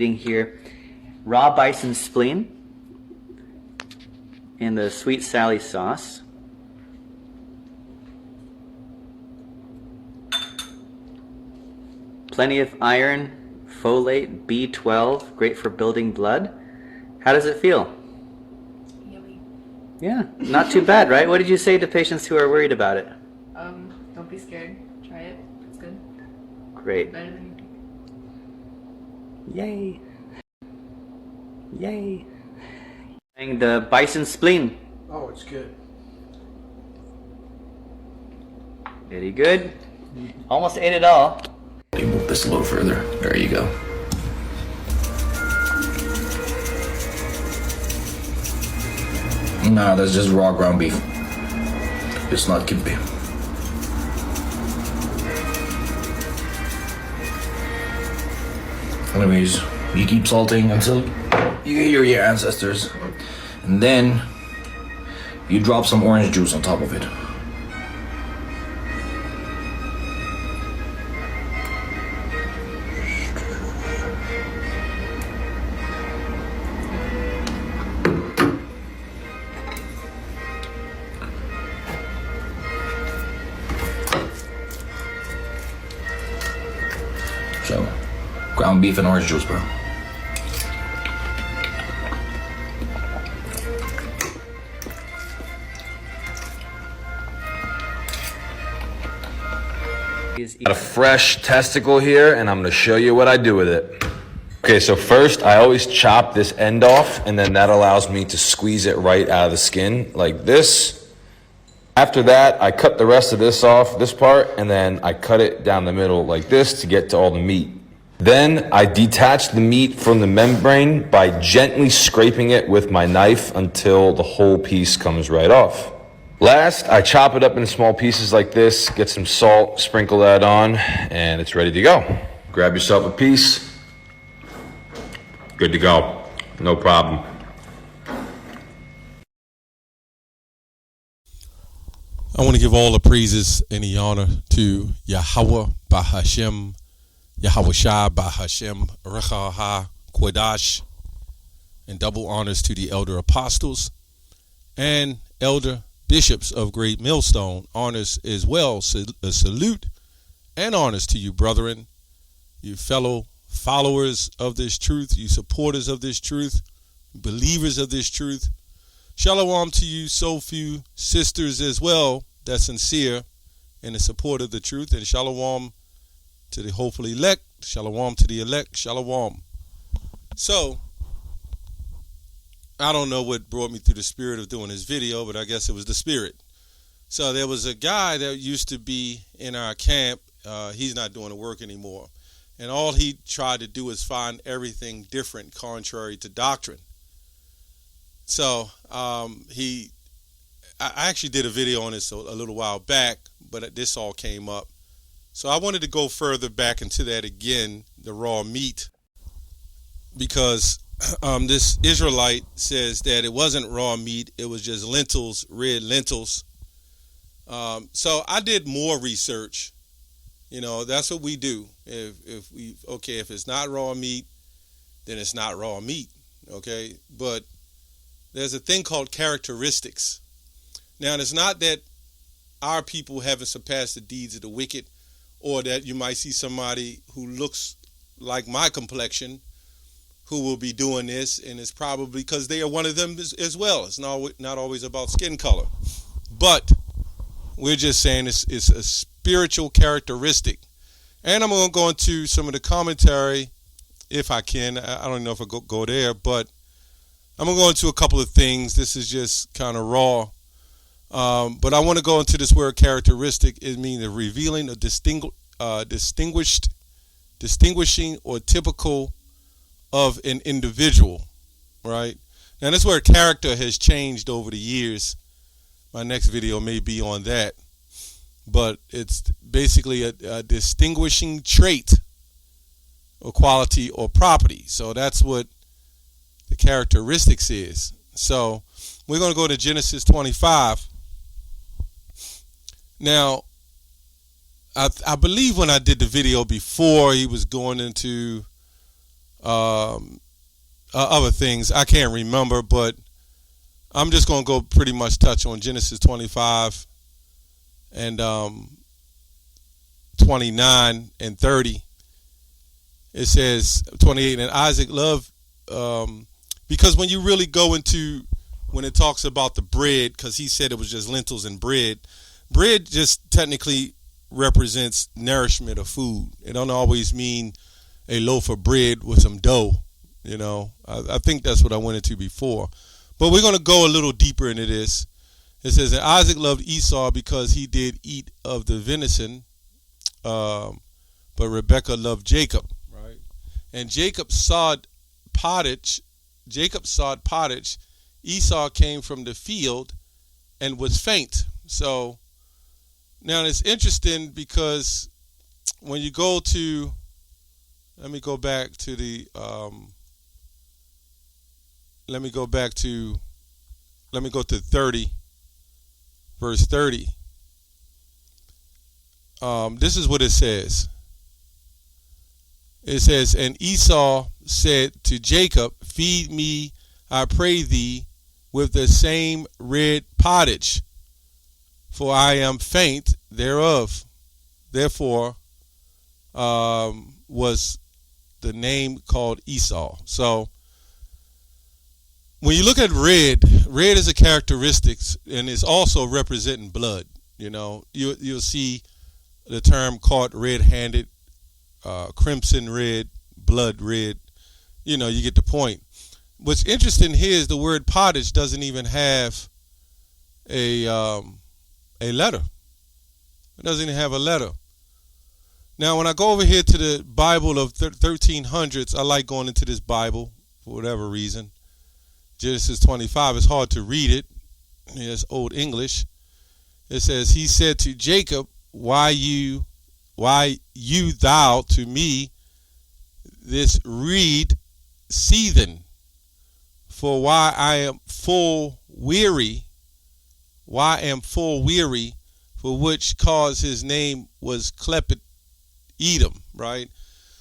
eating here raw bison spleen in the Sweet Sally sauce. Plenty of iron, folate, B12, great for building blood. How does it feel? Yummy. Yeah, not too bad, right? What did you say to patients who are worried about it? Don't be scared. Try it. It's good. Great. Better than you think. Yay. Yay. And the bison spleen. Oh, it's good. Very good. Almost ate it all. You move this a little further. There you go. Nah, that's just raw ground beef. It's not kimchi. Anyways, you keep salting until you hear your ancestors. And then you drop some orange juice on top of it. So, ground beef and orange juice, bro. Got a fresh testicle here, and I'm gonna show you what I do with it. Okay, so first I always chop this end off, and then that allows me to squeeze it right out of the skin like this. After that, I cut the rest of this off, this part, and then I cut it down the middle like this to get to all the meat. Then I detach the meat from the membrane by gently scraping it with my knife until the whole piece comes right off. Last, I chop it up in small pieces like this, get some salt, sprinkle that on, and it's ready to go. Grab yourself a piece. Good to go. No problem. I want to give all the praises and the honor to Yahweh Bahashem, Yahweh Shai Bahashem, Rechaha Kodash, and double honors to the elder apostles and elder bishops of Great Millstone. Honors as well, a salute and honors to you, brethren, you fellow followers of this truth, you supporters of this truth, believers of this truth. Shalom to you, so few sisters as well, that's sincere in the support of the truth. And shalom to the hopefully elect. Shalom to the elect. Shalom. So, I don't know what brought me through the spirit of doing this video, but I guess it was the spirit. So there was a guy that used to be in our camp. He's not doing the work anymore. And all he tried to do is find everything different, contrary to doctrine. So I actually did a video on this a little while back, but this all came up. So I wanted to go further back into that again, the raw meat, because this Israelite says that it wasn't raw meat, it was just lentils, red lentils. So I did more research. You know, that's what we do. If it's not raw meat, then it's not raw meat. Okay, but there's a thing called characteristics. Now, it's not that our people haven't surpassed the deeds of the wicked, or that you might see somebody who looks like my complexion who will be doing this, and it's probably because they are one of them as well. It's not always about skin color. But we're just saying it's a spiritual characteristic. And I'm going to go into some of the commentary, if I can. I don't know if I go there, but I'm going to go into a couple of things. This is just kind of raw. But I want to go into this word characteristic. It means revealing a distinguishing or typical of an individual, right? Now, this word character has changed over the years. My next video may be on that. But it's basically a distinguishing trait or quality or property. So that's what the characteristics is. So we're going to go to Genesis 25. Now, I believe when I did the video before, he was going into other things. I can't remember, but I'm just going to go pretty much touch on Genesis 25 and 29 and 30. It says 28, and Isaac loved, because when you really go into, when it talks about the bread, because he said it was just lentils and bread just technically represents nourishment of food. It don't always mean a loaf of bread with some dough. You know, I think that's what I went into before. But we're going to go a little deeper into this. It says that Isaac loved Esau because he did eat of the venison, but Rebekah loved Jacob. Right? And Jacob sawed pottage. Esau came from the field and was faint. So now it's interesting because when you go to, let me go to 30, verse 30. This is what it says. It says, and Esau said to Jacob, feed me, I pray thee, with the same red pottage, for I am faint thereof. Therefore was the name called Esau. So when you look at red is a characteristic, and it's also representing blood. You know, you'll see the term caught red-handed, crimson red, blood red. You know, you get the point. What's interesting here is the word pottage doesn't even have a letter. It doesn't even have a letter. Now, when I go over here to the Bible of 1300s, I like going into this Bible for whatever reason. Genesis 25, it's hard to read it. It's Old English. It says, he said to Jacob, why you thou to me this reed seethen? For why I am full weary, for which cause his name was Clepet Edom, right?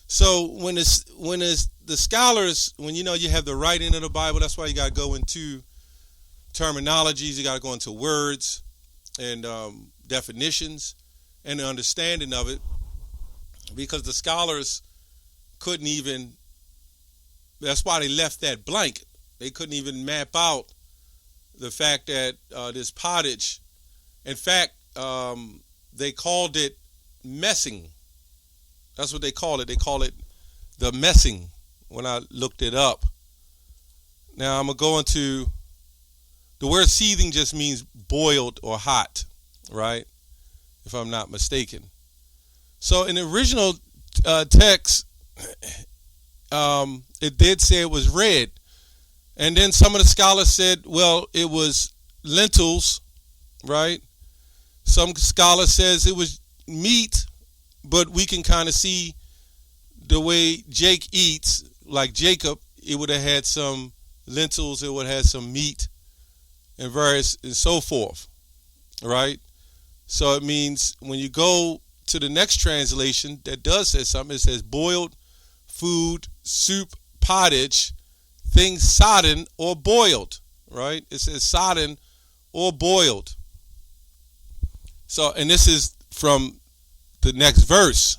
So when the scholars, when you have the writing of the Bible, that's why you got to go into terminologies, you got to go into words and definitions and the understanding of it, because the scholars couldn't even, that's why they left that blank. They couldn't even map out the fact that this pottage, in fact, they called it messing. That's what they call it. They call it the messing when I looked it up. Now I'm going to go into, the word seething just means boiled or hot, right? If I'm not mistaken. So in the original text, it did say it was red. And then some of the scholars said, well, it was lentils, right? Some scholars says it was meat, but we can kind of see the way Jake eats, like Jacob, it would have had some lentils, it would have had some meat, and various and so forth, right? So it means when you go to the next translation that does say something, it says boiled food, soup, pottage, things sodden or boiled, right? It says sodden or boiled. So, and this is from the next verse.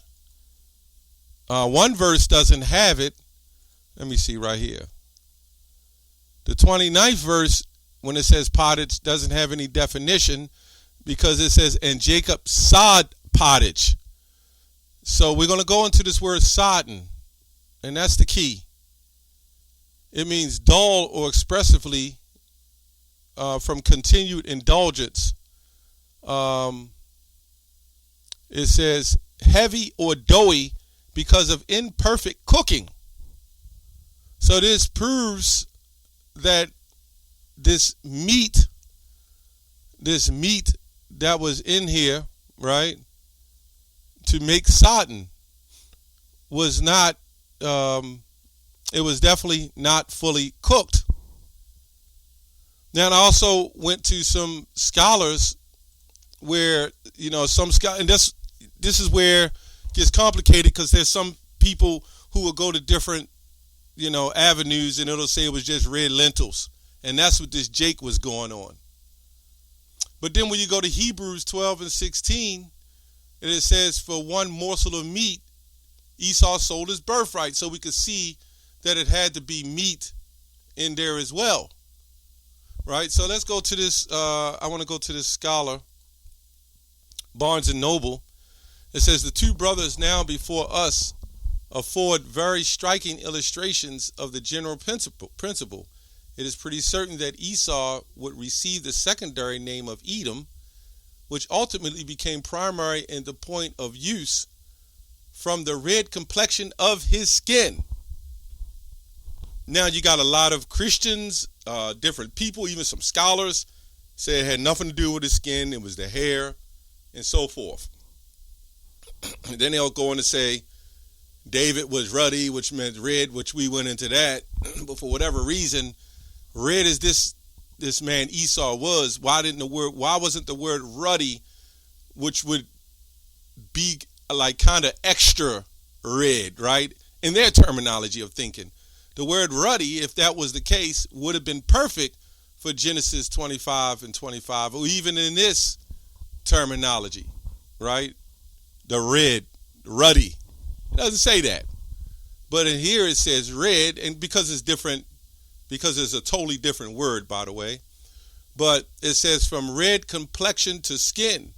One verse doesn't have it. Let me see right here. The 29th verse, when it says pottage, doesn't have any definition because it says, and Jacob sod pottage. So we're going to go into this word sodden, and that's the key. It means dull or expressively from continued indulgence. It says heavy or doughy because of imperfect cooking. So this proves that this meat that was in here, right, to make sodden was not, it was definitely not fully cooked. Now, I also went to some scholars where, some scholars, and this is where it gets complicated because there's some people who will go to different avenues, and it'll say it was just red lentils. And that's what this Jake was going on. But then when you go to Hebrews 12 and 16, it says, for one morsel of meat, Esau sold his birthright. So we could see that it had to be meat in there as well. Right? So let's go to this. I want to go to this scholar, Barnes and Noble. It says, the two brothers now before us afford very striking illustrations of the general principle. It is pretty certain that Esau would receive the secondary name of Edom, which ultimately became primary in the point of use, from the red complexion of his skin. Now you got a lot of Christians, different people, even some scholars say it had nothing to do with his skin, it was the hair, and so forth. And then they'll go on to say David was ruddy, which meant red, which we went into that. But for whatever reason, red as this man Esau was, why wasn't the word ruddy, which would be like kind of extra red, right? In their terminology of thinking. The word ruddy, if that was the case, would have been perfect for Genesis 25 and 25, or even in this terminology, right? The red, ruddy. It doesn't say that. But in here it says red, and because it's different, because it's a totally different word, by the way. But it says from red complexion to skin,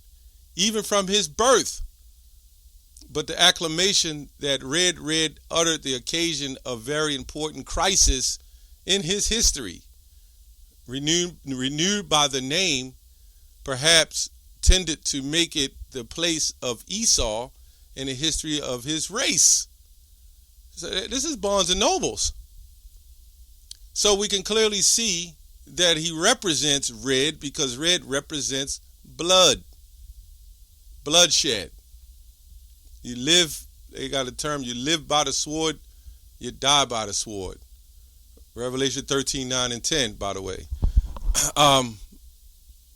even from his birth. But the acclamation that red uttered the occasion of very important crisis in his history, renewed by the name, perhaps tended to make it the place of Esau in the history of his race. So this is Barnes and Nobles. So we can clearly see that he represents red because red represents blood, bloodshed. You live, they got a term, you live by the sword, you die by the sword. Revelation 13, 9, and 10, by the way.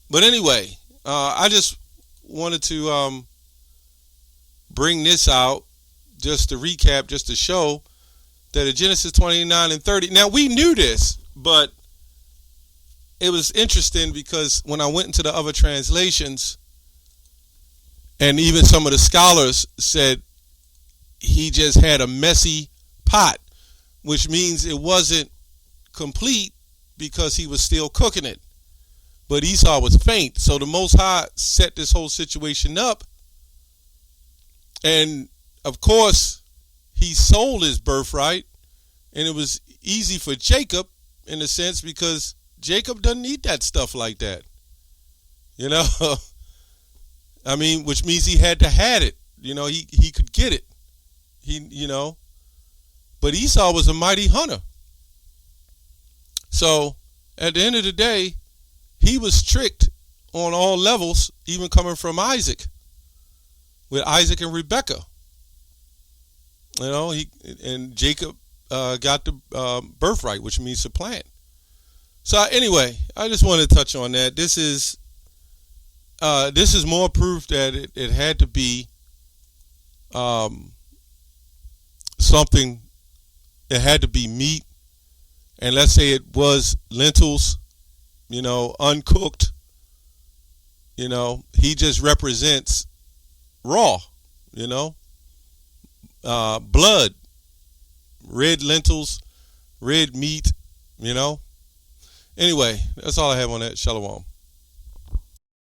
But anyway, I just wanted to bring this out just to recap, just to show that in Genesis 29 and 30, now we knew this, but it was interesting because when I went into the other translations, and even some of the scholars said he just had a messy pot, which means it wasn't complete because he was still cooking it. But Esau was faint. So the Most High set this whole situation up. And, of course, he sold his birthright. And it was easy for Jacob, in a sense, because Jacob doesn't eat that stuff like that. You know? I mean, which means he had to have it. You know, he could get it. But Esau was a mighty hunter. So, at the end of the day, he was tricked on all levels, even coming from Isaac, with Isaac and Rebekah. You know, and Jacob got the birthright, which means supplant. So anyway, I just wanted to touch on that. This is more proof that it had to be something. It had to be meat, and let's say it was lentils, uncooked. He just represents raw, blood, red lentils, red meat, Anyway, that's all I have on that. Shalom.